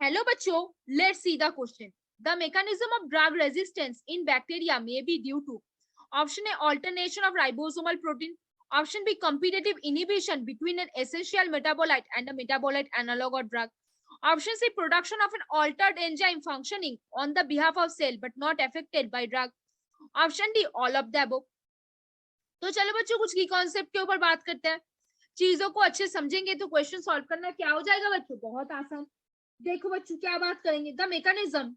Hello बच्चों, let's see the question. The mechanism of drug resistance in bacteria may be due to option A alternation of ribosomal protein, option B competitive inhibition between an essential metabolite and a metabolite analog or drug, option C production of an altered enzyme functioning on the behalf of cell but not affected by drug, option D all of the above. तो चलो बच्चों कुछ की concept के ऊपर बात करते हैं. चीजों को अच्छे समझेंगे तो क्वेश्चन सॉल्व करना क्या हो जाएगा बच्चों, बहुत आसान. देखो बच्चों क्या बात करेंगे, the mechanism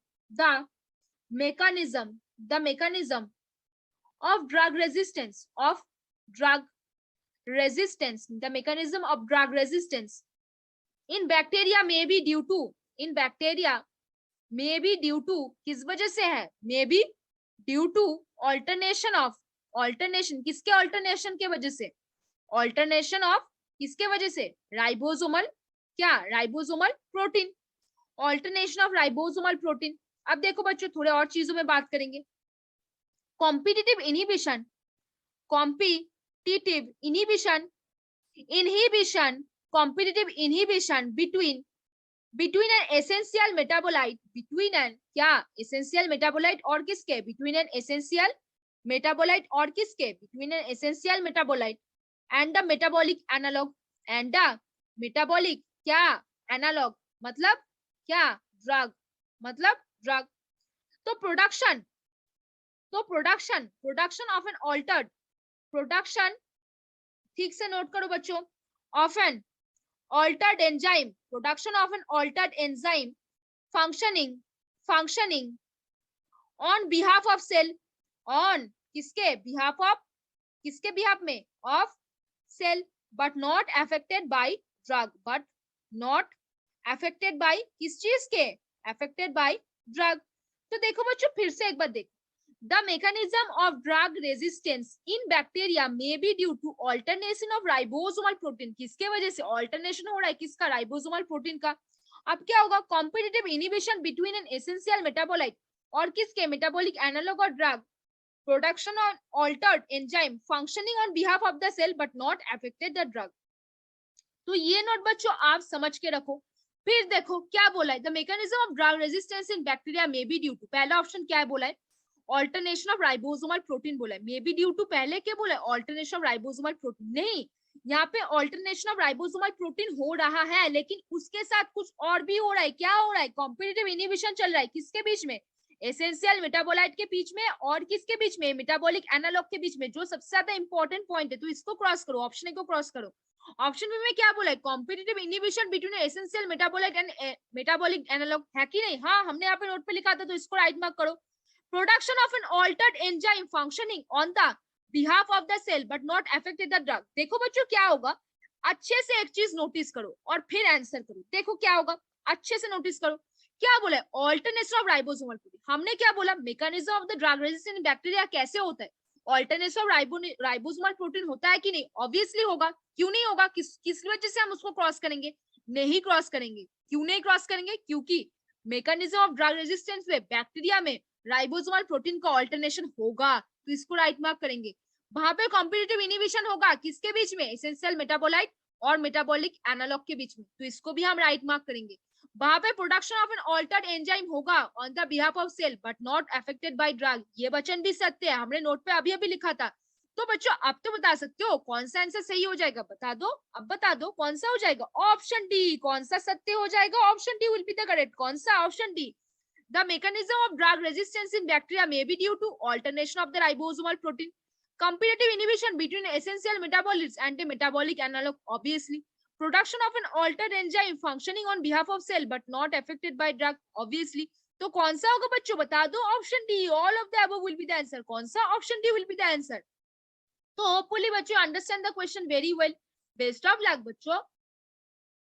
of drug resistance the mechanism of drug resistance in bacteria may be due to किस वजह से है, may be due to alternation किसके alternation के वजह से, alternation of किसके वजह से, ribosomal protein, alternation of ribosomal protein. अब देखो बच्चों थोड़े और चीजों में बात करेंगे. Competitive inhibition between an essential metabolite और किसके, between an essential metabolite and the metabolic analog मतलब क्या, ड्रग. तो प्रोडक्शन ऑफ एन ऑल्टर्ड ठीक से नोट करो बच्चों, of an altered enzyme functioning on behalf of cell, on किसके बिहाफ में, of cell, but not affected by किस चीज के, अफेक्टेड बाय ड्रग. तो देखो बच्चों फिर से एक बार देखो, the mechanism of drug resistance in bacteria may be due to alternation of ribosomal protein. किसके वजह से ऑल्टरनेशन हो रहा है, किसका, राइबोसोमल प्रोटीन का. अब क्या होगा, competitive inhibition between an essential metabolite और किसके, मेटाबॉलिक एनालॉग और drug, production on altered enzyme functioning on behalf of the cell but not affected the drug. तो ये नोट बच्चों आप समझ के रखो. फिर देखो क्या बोला है, the mechanism of drug resistance in bacteria may be due to, पहला ऑप्शन क्या है बोला है, ऑल्टरनेशन ऑफ राइबोसोमल प्रोटीन बोला है. मे बी ड्यू टू पहले क्या बोला है, ऑल्टरनेशन ऑफ राइबोसोमल प्रोटीन. नहीं, यहाँ पे ऑल्टरनेशन ऑफ राइबोसोमल प्रोटीन हो रहा है, लेकिन उसके साथ कुछ और भी हो रहा है. क्या हो रहा है, कॉम्पिटिटिव इनहिबिशन चल रहा है. किसके बीच में, एसेंशियल मेटाबोलाइट के बीच में और किसके बीच में, मेटाबॉलिक एनालॉग के बीच में. जो सबसे ज्यादा इंपॉर्टेंट पॉइंट है, तो इसको क्रॉस करो, ऑप्शन ए को क्रॉस करो. ऑप्शन बी में क्या बोला है, competitive inhibition between essential metabolite and metabolic analog, है कि नहीं. हाँ, हमने यहाँ पे नोट पे लिखा था, तो इसको राइट मार्क करो. Production of an altered enzyme functioning on the behalf of the cell but not affected the drug. देखो बच्चों क्या होगा, अच्छे से एक चीज नोटिस करो और फिर आंसर करो. देखो क्या होगा, अच्छे से नोटिस करो. क्या बोला है, ऑल्टरनेशन ऑफ राइबोसोमल प्रोटीन. हमने क्या बोला, mechanism of the drug resistance in bacteria कैसे होता है, ऑल्टरनेशन ऑफ राइबोसोमल प्रोटीन होता है कि नहीं, ऑब्वियसली होगा. क्यों नहीं होगा, किस वजह से हम उसको क्रॉस करेंगे, नहीं क्रॉस करेंगे. क्यों नहीं क्रॉस करेंगे, क्योंकि मैकेनिज्म ऑफ ड्रग रेजिस्टेंस में बैक्टीरिया में राइबोसोमल प्रोटीन का ऑल्टरनेशन होगा, तो इसको राइट मार्क करेंगे. वहां पे कॉम्पिटिटिव इनहिबिशन होगा किसके बीच में, एसेंशियल मेटाबोलाइट और मेटाबॉलिक एनालॉग के बीच में, तो इसको भी हम राइट मार्क करेंगे. वहां पे production of an altered enzyme होगा on the behalf of cell but not affected by drug. ये वचन भी सत्य है, हमने नोट पे अभी लिखा था. तो बच्चों अब तो बता सकते हो कौन सा आंसर सही हो जाएगा, बता दो, अब बता दो कौन सा हो जाएगा, ऑप्शन डी. कौन सा सत्य हो जाएगा, option D will be the correct. कौन सा, option D. The mechanism of drug resistance in bacteria may be due to alternation of the ribosomal protein, competitive inhibition between essential metabolites and the metabolic analog, obviously, production of an altered enzyme functioning on behalf of cell but not affected by drug, obviously. तो कौन सा होगा बच्चों, बता दो, option D. All of the above will be the answer. कौन सा, option D will be the answer. तो होपफुली बच्चों understand the question very well. Best of luck बच्चों.